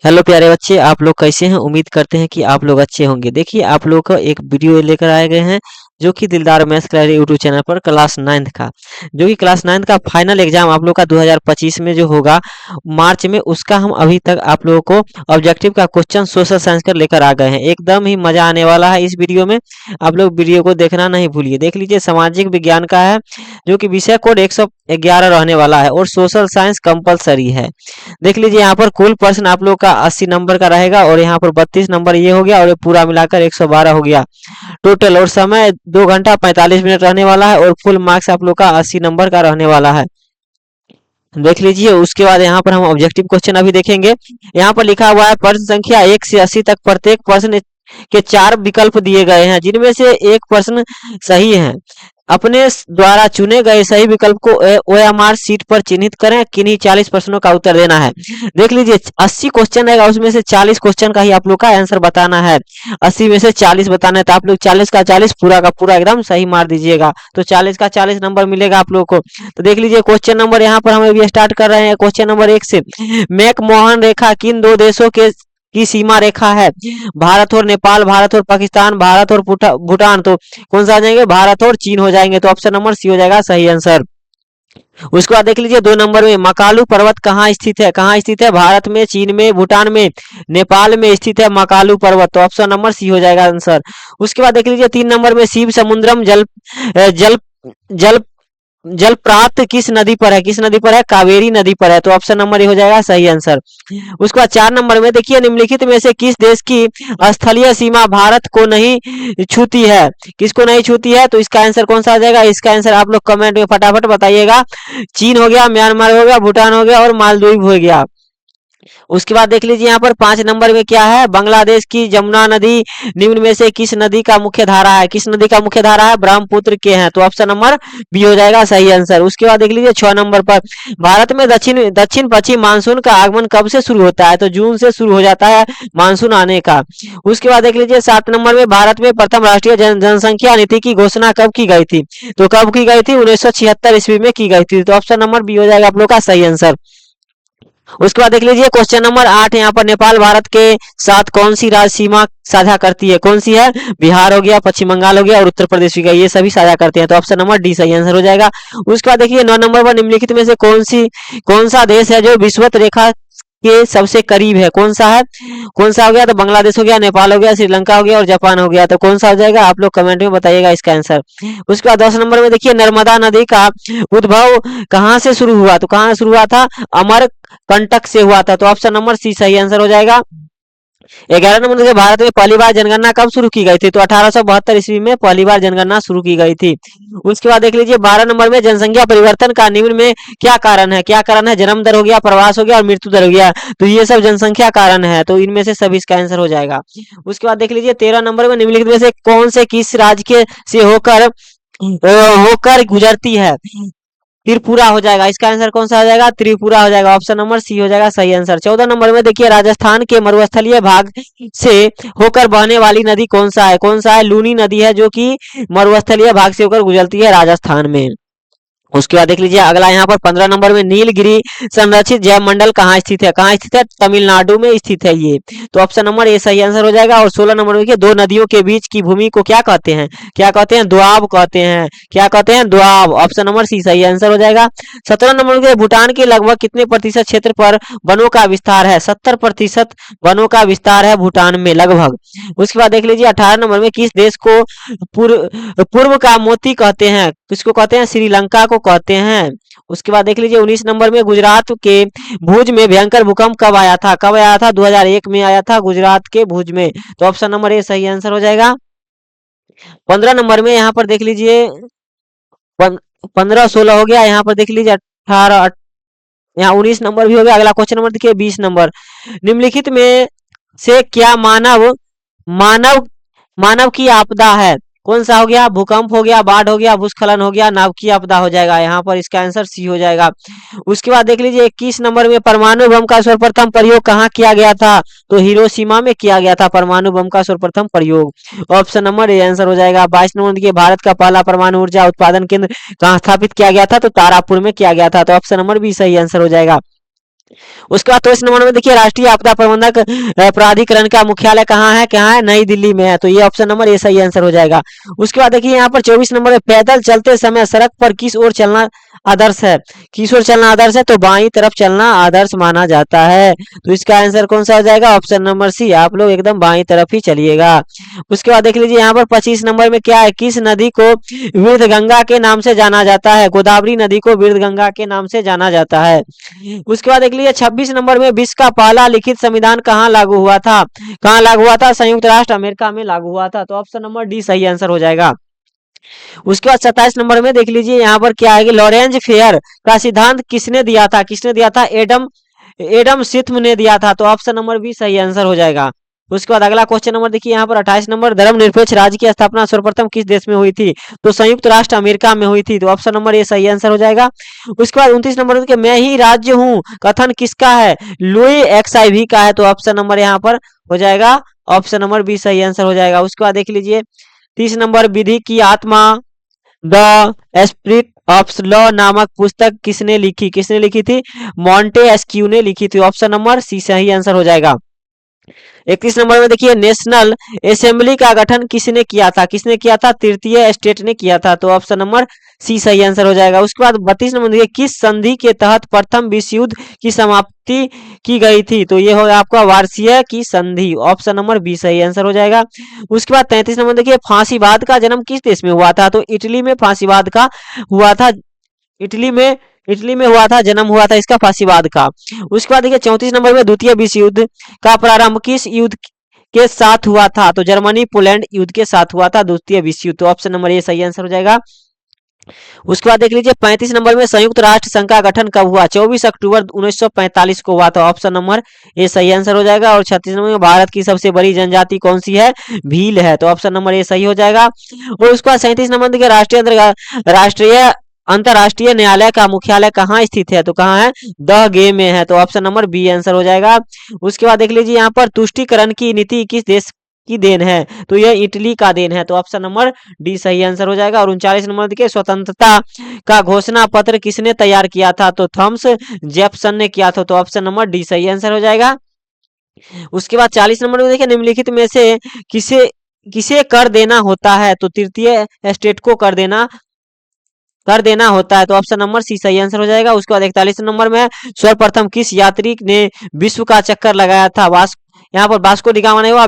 Hello प्यारे बच्चे, आप लोग कैसे हैं? उम्मीद करते हैं कि आप लोग अच्छे होंगे। देखिए, आप लोग को एक वीडियो लेकर आए गए हैं जो कि दिलदार मैथ्स क्लास यूट्यूब चैनल पर क्लास 9th का, जो कि क्लास 9th का फाइनल एग्जाम आप लोग का 2025 में जो होगा मार्च में, उसका हम अभी तक आप लोगों को ऑब्जेक्टिव का क्वेश्चन सोशल साइंस का लेकर आ गए हैं। एकदम ही मजा आने वाला है इस वीडियो में। आप लोग वीडियो को देखना नहीं भूलिए। देख लीजिए, सामाजिक विज्ञान का है जो कि विषय कोड 111 रहने वाला है और सोशल साइंस कंपलसरी है। देख लीजिए, यहाँ पर कुल प्रश्न आप लोग का 80 नंबर का रहेगा और यहाँ पर 32 नंबर ये हो गया और ये पूरा मिलाकर 112 हो गया टोटल। और समय 2 घंटा 45 मिनट रहने वाला है और फुल मार्क्स आप लोग का 80 नंबर का रहने वाला है। देख लीजिए, उसके बाद यहाँ पर हम ऑब्जेक्टिव क्वेश्चन अभी देखेंगे। यहाँ पर लिखा हुआ है प्रश्न संख्या 1 से 80 तक प्रत्येक प्रश्न के 4 विकल्प दिए गए हैं जिनमें से एक प्रश्न सही है। अपने द्वारा चुने गए सही विकल्प को OMR शीट पर चिन्हित करें। किन्हीं 40 प्रश्नों का उत्तर देना है। देख लीजिए, 80 क्वेश्चन रहेगा, उसमें से 40 क्वेश्चन का ही आप लोग का आंसर बताना है। 80 में से 40 बताना है, तो आप लोग 40 का 40 पूरा का पूरा एकदम सही मार दीजिएगा, तो 40 का 40 नंबर मिलेगा आप लोग को। तो देख लीजिए, क्वेश्चन नंबर यहाँ पर हम अभी स्टार्ट कर रहे हैं क्वेश्चन नंबर 1 से। मैकमोहन रेखा किन दो देशों के की सीमा रेखा है? भारत और नेपाल, भारत और पाकिस्तान, भारत और भूटान। तो कौन सा आ जाएंगे? भारत और चीन हो जाएंगे, तो ऑप्शन नंबर सी हो जाएगा सही आंसर। उसके बाद देख लीजिए, 2 नंबर में मकालू पर्वत कहाँ स्थित है? कहाँ स्थित है? भारत में, चीन में, भूटान में, नेपाल में स्थित है मकालू पर्वत, तो ऑप्शन नंबर सी हो जाएगा आंसर। उसके बाद देख लीजिए, 3 नंबर में शिव समुद्रम जल जल जलप्रपात किस नदी पर है? किस नदी पर है? कावेरी नदी पर है, तो ऑप्शन नंबर ए हो जाएगा सही आंसर। उसके बाद 4 नंबर में देखिए, निम्नलिखित में से किस देश की स्थलीय सीमा भारत को नहीं छूती है? किसको नहीं छूती है? तो इसका आंसर कौन सा आ जाएगा? इसका आंसर आप लोग कमेंट में फटाफट बताइएगा। चीन हो गया, म्यांमार हो गया, भूटान हो गया और मालदीव हो गया। उसके बाद देख लीजिए, यहाँ पर 5 नंबर में क्या है? बांग्लादेश की जमुना नदी निम्न में से किस नदी का मुख्य धारा है? किस नदी का मुख्य धारा है? ब्रह्मपुत्र के हैं, तो ऑप्शन नंबर बी हो जाएगा सही आंसर। उसके बाद देख लीजिए, 6 नंबर पर भारत में दक्षिण दक्षिण पश्चिम मानसून का आगमन कब से शुरू होता है? तो जून से शुरू हो जाता है मानसून आने का। उसके बाद देख लीजिए, 7 नंबर में भारत में प्रथम राष्ट्रीय जनसंख्या नीति की घोषणा कब की गई थी? तो कब की गई थी? 1976 ईस्वी में की गई थी, तो ऑप्शन नंबर बी हो जाएगा आप लोग का सही आंसर। उसके बाद देख लीजिए, क्वेश्चन नंबर 8, यहाँ पर नेपाल भारत के साथ कौन सी राज्य सीमा साझा करती है? कौन सी है? बिहार हो गया, पश्चिम बंगाल हो गया और उत्तर प्रदेश हो गया, ये सभी साझा करते हैं, तो ऑप्शन नंबर डी सही आंसर हो जाएगा। उसके बाद देखिए, 9 नंबर पर निम्नलिखित में से कौन सा देश है जो विषुवत रेखा के सबसे करीब है? कौन सा है? कौन सा हो गया? तो बांग्लादेश हो गया, नेपाल हो गया, श्रीलंका हो गया और जापान हो गया, तो कौन सा हो जाएगा? आप लोग कमेंट में बताइएगा इसका आंसर। उसके बाद 10 नंबर में देखिए, नर्मदा नदी का उद्भव कहाँ से शुरू हुआ? तो कहाँ शुरू हुआ था? अमरकंटक से हुआ था, तो ऑप्शन नंबर सी सही आंसर हो जाएगा। 11 नंबर देखिए, भारत में पहली बार जनगणना कब शुरू की गई थी? तो 1872 ईस्वी में पहली बार जनगणना शुरू की गई थी। उसके बाद देख लीजिए, 12 नंबर में जनसंख्या परिवर्तन का निम्न में क्या कारण है? क्या कारण है? जन्म दर हो गया, प्रवास हो गया और मृत्यु दर हो गया, तो ये सब जनसंख्या कारण है, तो इनमें से सभी इसका आंसर हो जाएगा। उसके बाद देख लीजिए, 13 नंबर में निम्नलिखित में से कौन से किस राज्य के से होकर गुजरती है? त्रिपुरा हो जाएगा, इसका आंसर कौन सा हो जाएगा? त्रिपुरा हो जाएगा, ऑप्शन नंबर सी हो जाएगा सही आंसर। 14 नंबर में देखिए, राजस्थान के मरुस्थलीय भाग से होकर बहने वाली नदी कौन सा है? कौन सा है? लूनी नदी है, जो कि मरुस्थलीय भाग से होकर गुजरती है राजस्थान में। उसके बाद देख लीजिए, अगला यहाँ पर 15 नंबर में नीलगिरी संरक्षित जैव मंडल कहाँ स्थित है? कहाँ स्थित है? तमिलनाडु में स्थित है ये, तो ऑप्शन नंबर ए सही आंसर हो जाएगा। और 16 नंबर में देखिए, 2 नदियों के बीच की भूमि को क्या कहते हैं? क्या कहते हैं? दोआब कहते हैं। क्या कहते हैं? दोआब, ऑप्शन नंबर सी सही आंसर हो जाएगा। 17 नंबर में भूटान के लगभग कितने प्रतिशत क्षेत्र पर वनों का विस्तार है? 70% वनों का विस्तार है भूटान में लगभग। उसके बाद देख लीजिए, 18 नंबर में किस देश को पूर्व का मोती कहते हैं? किसको कहते हैं? श्रीलंका को कहते हैं। उसके बाद देख लीजिए, 19 नंबर में गुजरात के भुज में भयंकर भूकंप कब आया था? कब आया था? 2001 में आया था गुजरात के भुज में, तो ऑप्शन नंबर ए सही आंसर हो जाएगा। 15 नंबर में यहाँ पर देख लीजिए, 15 16 हो गया, यहाँ पर देख लीजिए 18, यहाँ 19 नंबर भी हो गया। अगला क्वेश्चन नंबर देखिए 20 नंबर, निम्नलिखित में से क्या मानव मानव मानव की आपदा है? कौन सा हो गया? भूकंप हो गया, बाढ़ हो गया, भूस्खलन हो गया, नाभिकीय आपदा हो जाएगा, यहाँ पर इसका आंसर सी हो जाएगा। उसके बाद देख लीजिए, 21 नंबर में परमाणु बम का सर्वप्रथम प्रयोग कहाँ किया गया था? तो हिरोशिमा में किया गया था परमाणु बम का सर्वप्रथम प्रयोग, ऑप्शन नंबर ए आंसर हो जाएगा। 22 नंबर देखिए, भारत का पहला परमाणु ऊर्जा उत्पादन केंद्र कहाँ स्थापित किया गया था? तो तारापुर में किया गया था, तो ऑप्शन नंबर बी सही आंसर हो जाएगा। उसके बाद 23 नंबर में देखिए राष्ट्रीय आपदा प्रबंधक प्राधिकरण का मुख्यालय कहाँ है, नई दिल्ली में है। तो ये ऑप्शन नंबर ए सही आंसर हो जाएगा। उसके बाद देखिए यहाँ पर 24 नंबर में पैदल चलते समय सड़क पर किस ओर चलना आदर्श है, किस ओर चलना आदर्श है, तो बाईं तरफ चलना आदर्श माना जाता है। तो इसका आंसर कौन सा हो जाएगा, ऑप्शन नंबर सी, आप लोग एकदम बाईं तरफ ही चलिएगा। उसके बाद देख लीजिए यहाँ पर 25 नंबर में क्या है, किस नदी को वृद्ध गंगा के नाम से जाना जाता है, गोदावरी नदी को वृद्ध गंगा के नाम से जाना जाता है। उसके बाद देख लीजिए 26 नंबर में विश्व का पहला लिखित संविधान कहाँ लागू हुआ था, कहाँ लागू हुआ था, संयुक्त राष्ट्र अमेरिका में लागू हुआ था। तो ऑप्शन नंबर डी सही आंसर हो जाएगा। उसके बाद 27 नंबर में देख लीजिए यहाँ पर क्या है कि लॉरेंज फेयर का सिद्धांत किसने दिया था, किसने दिया था, एडम एडम स्मिथ ने दिया था। तो ऑप्शन नंबर बी सही आंसर हो जाएगा। उसके बाद अगला क्वेश्चन नंबर देखिए यहाँ पर 28 नंबर, धर्मनिरपेक्ष राज्य की स्थापना सर्वप्रथम किस देश में हुई थी, तो संयुक्त राष्ट्र अमेरिका में हुई थी। तो ऑप्शन नंबर ए सही आंसर हो जाएगा। उसके बाद 29 नंबर देखिए मैं ही राज्य हूँ कथन किसका है, लुई एक्सआईवी का है। तो ऑप्शन नंबर यहाँ पर हो जाएगा, ऑप्शन नंबर बी सही आंसर हो जाएगा। उसके बाद देख लीजिए 30 नंबर, विधि की आत्मा द स्पिरिट ऑफ लॉ नामक पुस्तक किसने लिखी, किसने लिखी थी, मॉन्टे एस्क्यू ने लिखी थी। ऑप्शन नंबर सी सही आंसर हो जाएगा। 31 नंबर में देखिए नेशनल असेंबली का गठन किसने किया था, किसने किया था, तृतीय स्टेट ने किया था। तो ऑप्शन नंबर सी सही आंसर हो जाएगा। उसके बाद 32 नंबर देखिए किस संधि के तहत प्रथम विश्व युद्ध की समाप्ति की गई थी, तो ये हो आपका वार्षिक की संधि। ऑप्शन नंबर बी सही आंसर हो जाएगा। उसके बाद 33 नंबर देखिए फांसीवाद का जन्म किस देश में हुआ था, तो इटली में फांसीवाद का हुआ था, इटली में हुआ था, जन्म हुआ था इसका फांसीवाद का। उसके बाद देखिए 34 नंबर में द्वितीय विश्व युद्ध का प्रारंभ किस युद्ध के साथ हुआ था, तो जर्मनी पोलैंड युद्ध के साथ हुआ था द्वितीय विश्व युद्ध। तो ऑप्शन नंबर ए सही आंसर हो जाएगा। उसके बाद देख लीजिए 35 नंबर में संयुक्त राष्ट्र संघ का गठन कब हुआ, 24 अक्टूबर 1945 को हुआ था। ऑप्शन नंबर ए सही आंसर हो जाएगा। और 36 नंबर में भारत की सबसे बड़ी जनजाति कौन सी है, भील है। तो ऑप्शन नंबर ए सही हो जाएगा। और उसके बाद 37 नंबर देखिए राष्ट्रीय अंतरराष्ट्रीय न्यायालय का मुख्यालय कहाँ स्थित है, तो कहाँ है, द गे में है। तो ऑप्शन नंबर बी आंसर हो जाएगा। उसके बाद देख लीजिए यहाँ पर तुष्टीकरण की नीति किस देश की देन है, तो यह इटली का देन है। तो ऑप्शन नंबर डी सही आंसर हो जाएगा। और 39 नंबर देखिए स्वतंत्रता का घोषणा पत्र किसने तैयार किया था, तो थॉमस जेफरसन ने किया था। तो ऑप्शन नंबर डी सही आंसर हो जाएगा। उसके बाद 40 नंबर में देखिए निम्नलिखित में से किसे किसे कर देना होता है, तो तृतीय स्टेट को कर देना होता है। तो ऑप्शन नंबर सी सही आंसर हो जाएगा। उसके बाद 41 नंबर में सर्वप्रथम किस यात्री ने विश्व का चक्कर लगाया था, यहाँ पर वास्को डी गामा नहीं हुआ,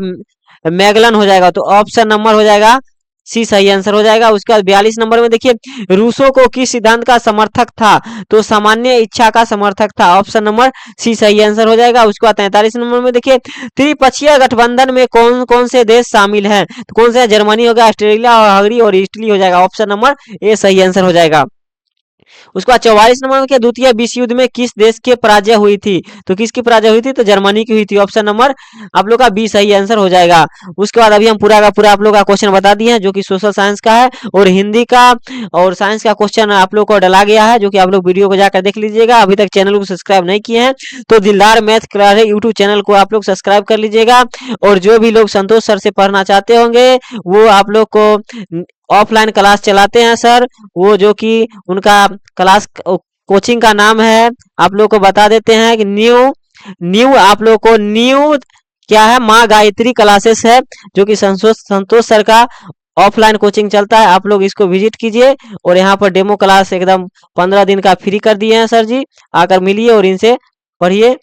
मैगलन हो जाएगा। तो ऑप्शन नंबर हो जाएगा सी सही आंसर हो जाएगा। उसके बाद 42 नंबर में देखिए रूसो को किस सिद्धांत का समर्थक था, तो सामान्य इच्छा का समर्थक था। ऑप्शन नंबर सी सही आंसर हो जाएगा। उसके बाद 43 नंबर में देखिए त्रिपक्षीय गठबंधन में कौन कौन से देश शामिल हैं, तो कौन से, जर्मनी हो गया, ऑस्ट्रेलिया और हंगरी और इटली हो जाएगा। ऑप्शन नंबर ए सही आंसर हो जाएगा। उसके बाद 44 नंबर में द्वितीय विश्व युद्ध में किस देश के पराजय हुई थी, तो किसकी पराजय हुई थी, तो जर्मनी की हुई थी। ऑप्शन नंबर आप लोग का बी सही आंसर हो जाएगा। उसके बाद अभी हम पूरा का पूरा आप लोग का क्वेश्चन बता दिए हैं, जो कि सोशल साइंस का है और हिंदी का और साइंस का क्वेश्चन आप लोग को डला गया है, जो कि आप लोग वीडियो को जाकर देख लीजिएगा। अभी तक चैनल को सब्सक्राइब नहीं किए हैं तो दिलदार मैथ क्लास यूट्यूब चैनल को आप लोग सब्सक्राइब कर लीजिएगा। और जो भी लोग संतोष सर से पढ़ना चाहते होंगे वो आप लोग को ऑफलाइन क्लास चलाते हैं सर, वो जो कि उनका क्लास कोचिंग का नाम है, आप लोग को बता देते हैं कि न्यू आप लोग को न्यू क्या है, माँ गायत्री क्लासेस है, जो कि संतोष सर का ऑफलाइन कोचिंग चलता है। आप लोग इसको विजिट कीजिए और यहाँ पर डेमो क्लास एकदम 15 दिन का फ्री कर दिए हैं सर जी, आकर मिलिए और इनसे पढ़िए।